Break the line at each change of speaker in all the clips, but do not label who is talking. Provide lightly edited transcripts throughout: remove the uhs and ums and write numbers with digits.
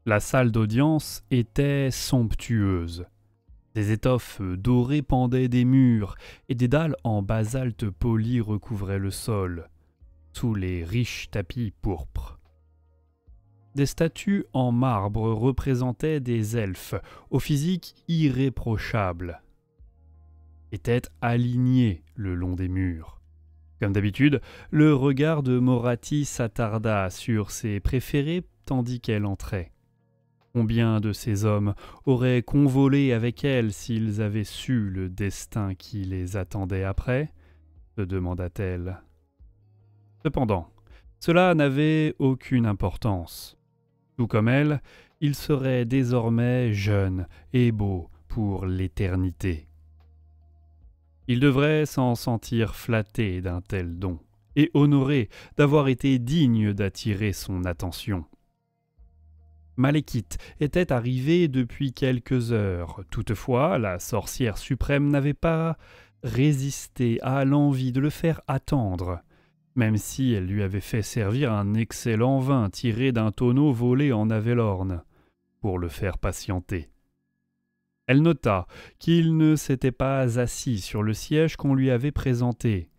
La salle d'audience était somptueuse. Des étoffes dorées pendaient des murs et des dalles en basalte poli recouvraient le sol, sous les riches tapis pourpres. Des statues en marbre représentaient des elfes au physique irréprochable. Étaient alignés le long des murs. Comme d'habitude, le regard de Moratti s'attarda sur ses préférés tandis qu'elle entrait. Combien de ces hommes auraient convolé avec elle s'ils avaient su le destin qui les attendait après, se demanda-t-elle. Cependant, cela n'avait aucune importance. Tout comme elle, il serait désormais jeune et beau pour l'éternité. Il devrait s'en sentir flatté d'un tel don, et honoré d'avoir été digne d'attirer son attention. Malekith était arrivée depuis quelques heures. Toutefois, la sorcière suprême n'avait pas résisté à l'envie de le faire attendre, même si elle lui avait fait servir un excellent vin tiré d'un tonneau volé en Avellorn, pour le faire patienter. Elle nota qu'il ne s'était pas assis sur le siège qu'on lui avait présenté,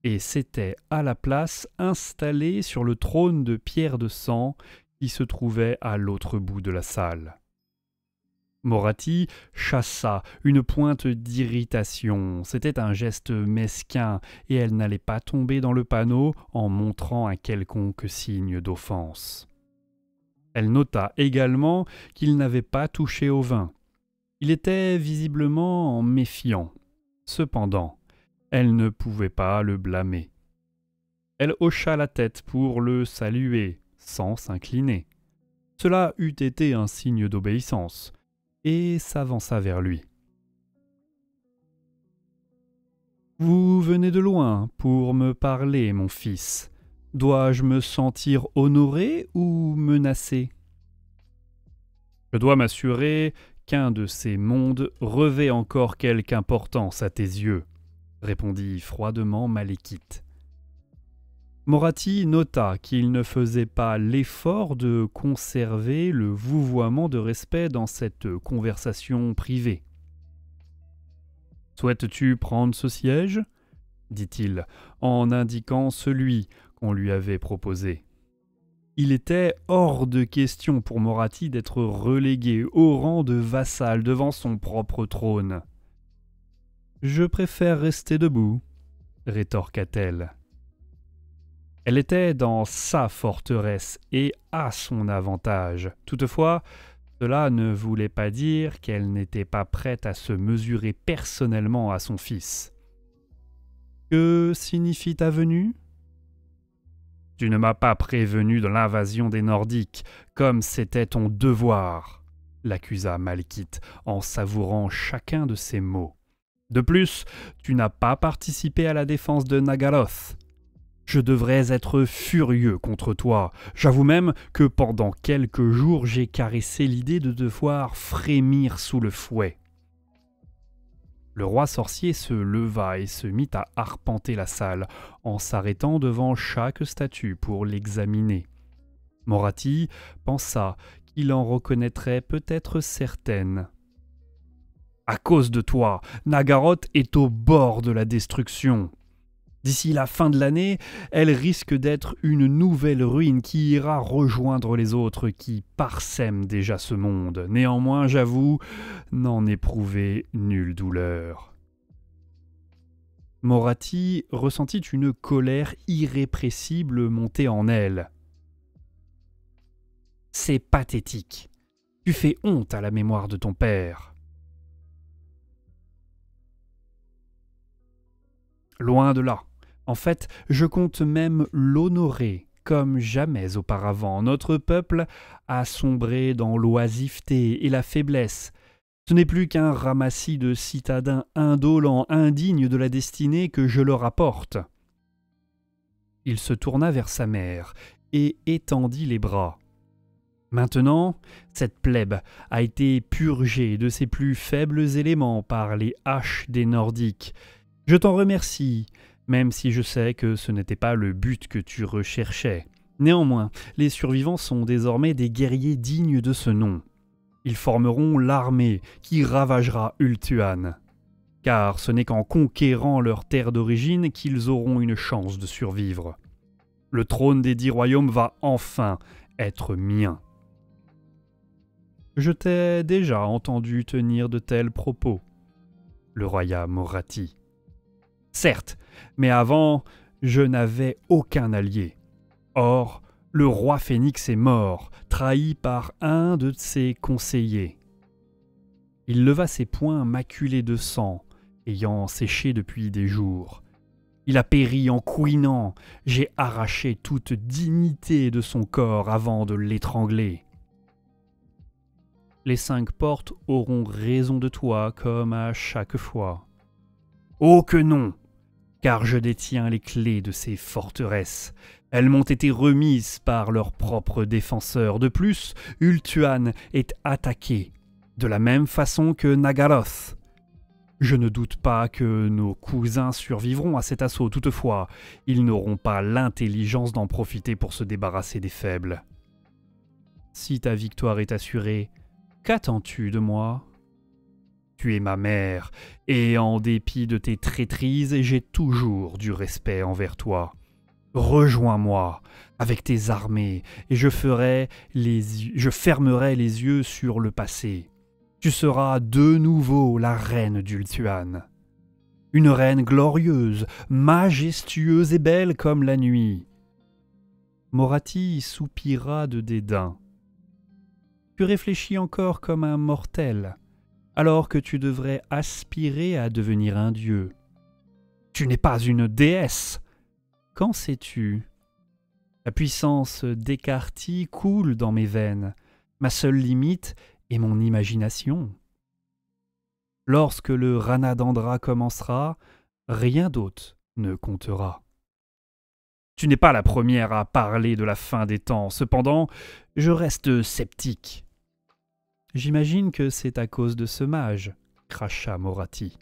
et s'était à la place installé sur le trône de pierre de sang qui se trouvait à l'autre bout de la salle. Moratti chassa une pointe d'irritation. C'était un geste mesquin, et elle n'allait pas tomber dans le panneau en montrant un quelconque signe d'offense. Elle nota également qu'il n'avait pas touché au vin. Il était visiblement méfiant. Cependant, elle ne pouvait pas le blâmer. Elle hocha la tête pour le saluer, sans s'incliner. Cela eût été un signe d'obéissance, et s'avança vers lui. « Vous venez de loin pour me parler, mon fils. Dois-je me sentir honoré ou menacé ? » « Je dois m'assurer qu'un de ces mondes revêt encore quelque importance à tes yeux, » répondit froidement Malekith. Moratti nota qu'il ne faisait pas l'effort de conserver le vouvoiement de respect dans cette conversation privée. « Souhaites-tu prendre ce siège » dit-il, en indiquant celui qu'on lui avait proposé. Il était hors de question pour Moratti d'être relégué au rang de vassal devant son propre trône. « Je préfère rester debout, » rétorqua-t-elle. Elle était dans sa forteresse et à son avantage. Toutefois, cela ne voulait pas dire qu'elle n'était pas prête à se mesurer personnellement à son fils. « Que signifie ta venue ? » « Tu ne m'as pas prévenu de l'invasion des Nordiques, comme c'était ton devoir, » l'accusa Malekith en savourant chacun de ses mots. « De plus, tu n'as pas participé à la défense de Nagaroth. Je devrais être furieux contre toi. J'avoue même que pendant quelques jours j'ai caressé l'idée de devoir frémir sous le fouet. » Le roi sorcier se leva et se mit à arpenter la salle, en s'arrêtant devant chaque statue pour l'examiner. Moratti pensa qu'il en reconnaîtrait peut-être certaines. « À cause de toi, Nagaroth est au bord de la destruction. D'ici la fin de l'année, elle risque d'être une nouvelle ruine qui ira rejoindre les autres qui parsèment déjà ce monde. Néanmoins, j'avoue, n'en éprouver nulle douleur. » Moratti ressentit une colère irrépressible monter en elle. « C'est pathétique. Tu fais honte à la mémoire de ton père. » Loin de là. En fait, je compte même l'honorer, comme jamais auparavant. Notre peuple a sombré dans l'oisiveté et la faiblesse. Ce n'est plus qu'un ramassis de citadins indolents, indignes de la destinée que je leur apporte. Il se tourna vers sa mère et étendit les bras. Maintenant, cette plèbe a été purgée de ses plus faibles éléments par les haches des Nordiques. Je t'en remercie, même si je sais que ce n'était pas le but que tu recherchais. Néanmoins, les survivants sont désormais des guerriers dignes de ce nom. Ils formeront l'armée qui ravagera Ultuan, car ce n'est qu'en conquérant leur terre d'origine qu'ils auront une chance de survivre. Le trône des 10 royaumes va enfin être mien. Je t'ai déjà entendu tenir de tels propos, le roya Morathi. Certes, mais avant, je n'avais aucun allié. Or, le roi Phénix est mort, trahi par un de ses conseillers. Il leva ses poings maculés de sang, ayant séché depuis des jours. Il a péri en couinant, j'ai arraché toute dignité de son corps avant de l'étrangler. Les 5 portes auront raison de toi comme à chaque fois. Oh que non, car je détiens les clés de ces forteresses. Elles m'ont été remises par leurs propres défenseurs. De plus, Ultuan est attaqué, de la même façon que Nagaroth. Je ne doute pas que nos cousins survivront à cet assaut. Toutefois, ils n'auront pas l'intelligence d'en profiter pour se débarrasser des faibles. Si ta victoire est assurée, qu'attends-tu de moi ? Tu es ma mère, et en dépit de tes traîtrises, j'ai toujours du respect envers toi. Rejoins-moi avec tes armées, et je fermerai les yeux sur le passé. Tu seras de nouveau la reine d'Ultuan. Une reine glorieuse, majestueuse et belle comme la nuit. Morathi soupira de dédain. Tu réfléchis encore comme un mortel, alors que tu devrais aspirer à devenir un dieu. Tu n'es pas une déesse. Qu'en sais-tu ? La puissance d'Ekarti coule dans mes veines. Ma seule limite est mon imagination. Lorsque le Ranadandra commencera, rien d'autre ne comptera. Tu n'es pas la première à parler de la fin des temps, cependant, je reste sceptique. J'imagine que c'est à cause de ce mage, cracha Morathi.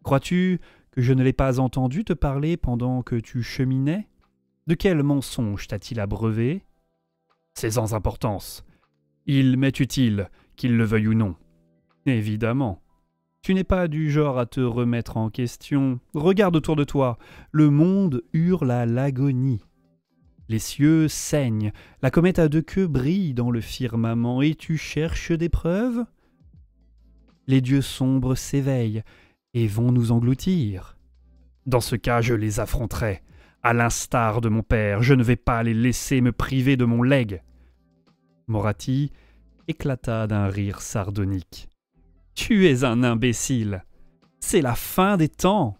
Crois-tu que je ne l'ai pas entendu te parler pendant que tu cheminais ? De quel mensonge t'a-t-il abreuvé ? C'est sans importance. Il m'est utile, qu'il le veuille ou non. Évidemment. Tu n'es pas du genre à te remettre en question. Regarde autour de toi. Le monde hurle à l'agonie. Les cieux saignent. La comète à 2 queues brille dans le firmament. Et tu cherches des preuves ? Les dieux sombres s'éveillent et vont nous engloutir. Dans ce cas, je les affronterai. À l'instar de mon père, je ne vais pas les laisser me priver de mon legs. Morathi éclata d'un rire sardonique. Tu es un imbécile. C'est la fin des temps.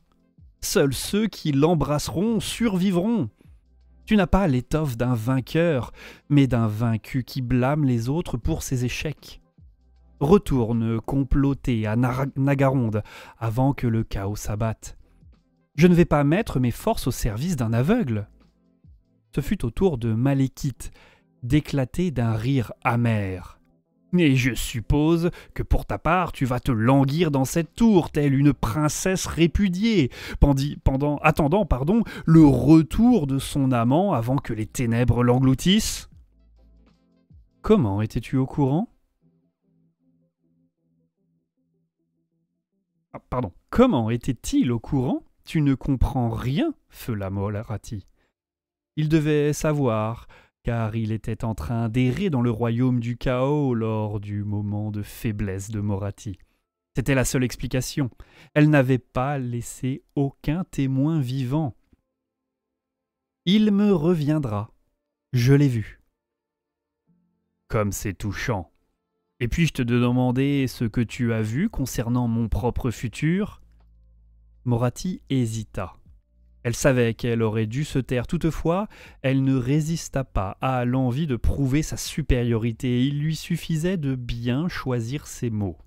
Seuls ceux qui l'embrasseront survivront. Tu n'as pas l'étoffe d'un vainqueur, mais d'un vaincu qui blâme les autres pour ses échecs. Retourne comploter à Nagaronde avant que le chaos s'abatte. Je ne vais pas mettre mes forces au service d'un aveugle. Ce fut au tour de Malekith d'éclater d'un rire amer. Et je suppose que pour ta part, tu vas te languir dans cette tour, telle une princesse répudiée, attendant le retour de son amant avant que les ténèbres l'engloutissent. Comment étais-tu au courant ? Comment était-il au courant ? Tu ne comprends rien, feula Morathi. Il devait savoir, car il était en train d'errer dans le royaume du chaos lors du moment de faiblesse de Morathi. C'était la seule explication. Elle n'avait pas laissé aucun témoin vivant. Il me reviendra. Je l'ai vu. Comme c'est touchant. Et puis-je te demander ce que tu as vu concernant mon propre futur ? Morathi hésita. Elle savait qu'elle aurait dû se taire. Toutefois, elle ne résista pas à l'envie de prouver sa supériorité. Il lui suffisait de bien choisir ses mots.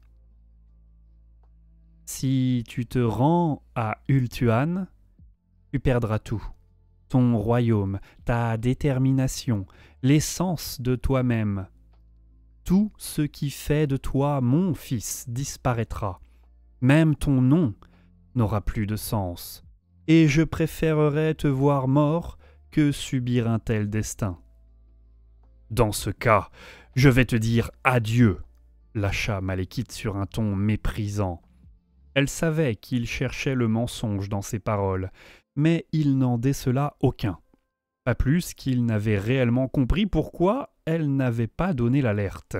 Si tu te rends à Ultuan, tu perdras tout. Ton royaume, ta détermination, l'essence de toi-même. Tout ce qui fait de toi mon fils disparaîtra. Même ton nom n'aura plus de sens. Et je préférerais te voir mort que subir un tel destin. Dans ce cas, je vais te dire adieu, lâcha Malekith sur un ton méprisant. Elle savait qu'il cherchait le mensonge dans ses paroles, mais il n'en décela aucun. Pas plus qu'il n'avait réellement compris pourquoi elle n'avait pas donné l'alerte.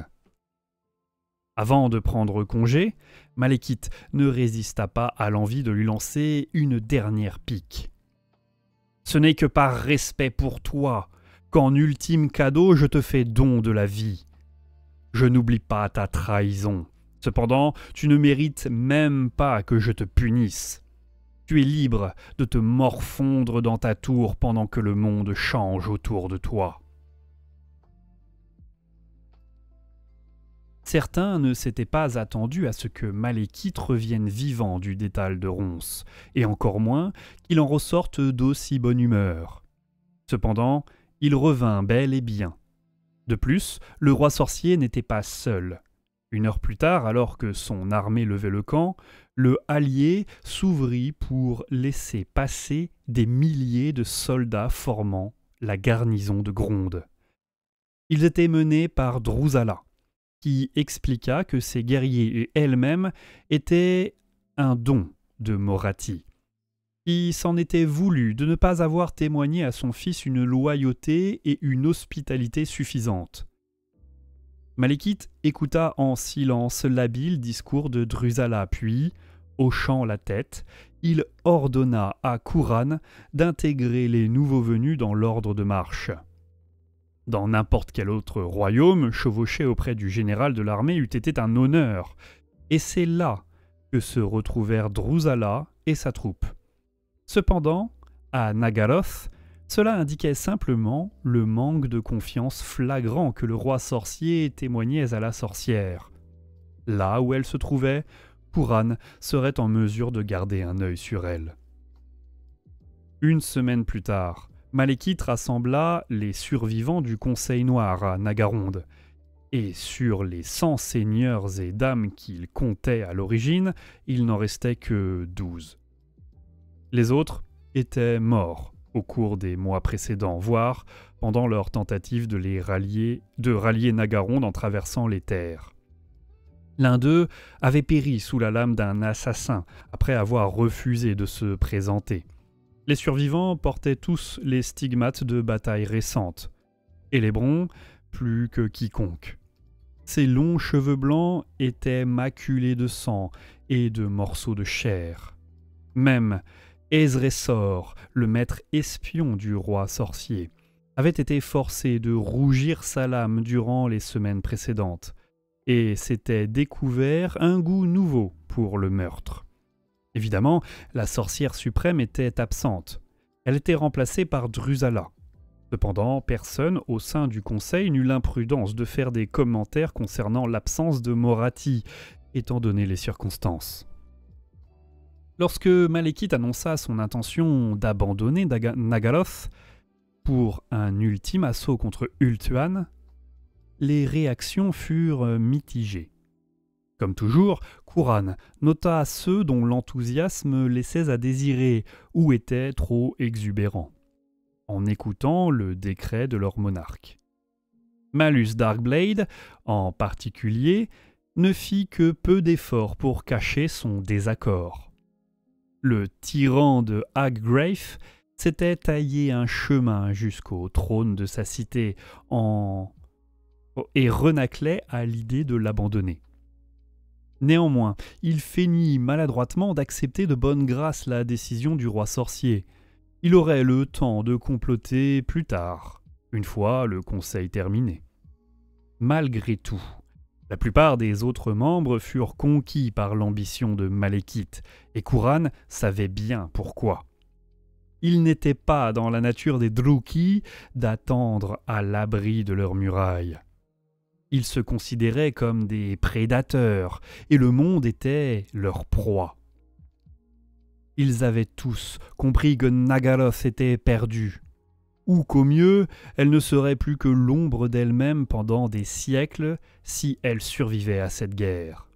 Avant de prendre congé, Malekith ne résista pas à l'envie de lui lancer une dernière pique. « Ce n'est que par respect pour toi qu'en ultime cadeau je te fais don de la vie. Je n'oublie pas ta trahison. Cependant, tu ne mérites même pas que je te punisse. Tu es libre de te morfondre dans ta tour pendant que le monde change autour de toi. » Certains ne s'étaient pas attendus à ce que Malekith revienne vivant du dédale de ronces, et encore moins qu'il en ressorte d'aussi bonne humeur. Cependant, il revint bel et bien. De plus, le roi sorcier n'était pas seul. Une heure plus tard, alors que son armée levait le camp, le hallier s'ouvrit pour laisser passer des milliers de soldats formant la garnison de Gronde. Ils étaient menés par Drusalla, qui expliqua que ces guerriers et elle-même étaient un don de Morathi, qui s'en était voulu de ne pas avoir témoigné à son fils une loyauté et une hospitalité suffisantes. Malekith écouta en silence l'habile discours de Drusalla, puis, hochant la tête, il ordonna à Khurran d'intégrer les nouveaux venus dans l'ordre de marche. Dans n'importe quel autre royaume, chevaucher auprès du général de l'armée eût été un honneur, et c'est là que se retrouvèrent Drusalla et sa troupe. Cependant, à Naggaroth, cela indiquait simplement le manque de confiance flagrant que le roi sorcier témoignait à la sorcière. Là où elle se trouvait, Khurran serait en mesure de garder un œil sur elle. Une semaine plus tard, Malekith rassembla les survivants du Conseil Noir à Naggaronde, et sur les 100 seigneurs et dames qu'il comptait à l'origine, il n'en restait que 12. Les autres étaient morts au cours des mois précédents, voire pendant leur tentative de rallier Naggaronde en traversant les terres. L'un d'eux avait péri sous la lame d'un assassin après avoir refusé de se présenter. Les survivants portaient tous les stigmates de batailles récentes, et Elébron plus que quiconque. Ses longs cheveux blancs étaient maculés de sang et de morceaux de chair. Même Ezressor, le maître espion du roi sorcier, avait été forcé de rougir sa lame durant les semaines précédentes, et s'était découvert un goût nouveau pour le meurtre. Évidemment, la sorcière suprême était absente. Elle était remplacée par Drusalla. Cependant, personne au sein du conseil n'eut l'imprudence de faire des commentaires concernant l'absence de Morathi, étant donné les circonstances. Lorsque Malekith annonça son intention d'abandonner Naggaroth pour un ultime assaut contre Ulthuan, les réactions furent mitigées. Comme toujours, Khurran nota ceux dont l'enthousiasme laissait à désirer ou était trop exubérant, en écoutant le décret de leur monarque. Malus Darkblade, en particulier, ne fit que peu d'efforts pour cacher son désaccord. Le tyran de Haggrafe s'était taillé un chemin jusqu'au trône de sa cité et renâclait à l'idée de l'abandonner. Néanmoins, il feignit maladroitement d'accepter de bonne grâce la décision du roi sorcier. Il aurait le temps de comploter plus tard, une fois le conseil terminé. Malgré tout, la plupart des autres membres furent conquis par l'ambition de Malekith, et Khurran savait bien pourquoi. Il n'était pas dans la nature des Drukhis d'attendre à l'abri de leurs murailles. Ils se considéraient comme des prédateurs, et le monde était leur proie. Ils avaient tous compris que Naggaroth était perdue, ou qu'au mieux, elle ne serait plus que l'ombre d'elle-même pendant des siècles si elle survivait à cette guerre.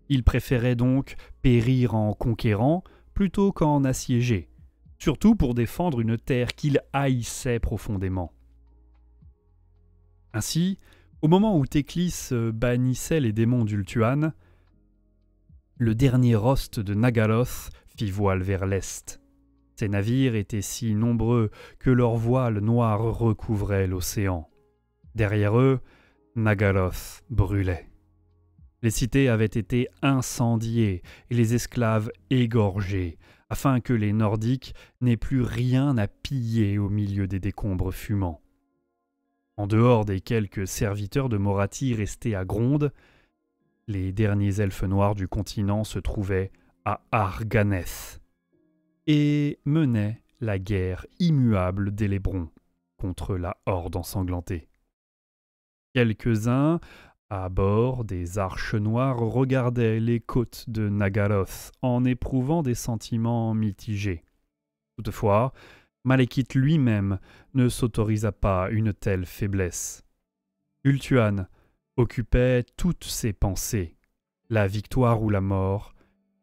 Ils préféraient donc périr en conquérant plutôt qu'en assiéger, surtout pour défendre une terre qu'ils haïssaient profondément. Un Ainsi, au moment où Théclis bannissait les démons d'Ultuan, le dernier rost de Nagaloth fit voile vers l'est. Ces navires étaient si nombreux que leurs voiles noires recouvraient l'océan. Derrière eux, Nagaloth brûlait. Les cités avaient été incendiées et les esclaves égorgés, afin que les Nordiques n'aient plus rien à piller au milieu des décombres fumants. En dehors des quelques serviteurs de Morathi restés à Gronde, les derniers elfes noirs du continent se trouvaient à Arganeth et menaient la guerre immuable d'Élébrons contre la horde ensanglantée. Quelques-uns, à bord des arches noires, regardaient les côtes de Nagaloth en éprouvant des sentiments mitigés. Toutefois, Malekith lui-même ne s'autorisa pas une telle faiblesse. Ultuan occupait toutes ses pensées. La victoire ou la mort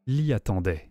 l'y attendait.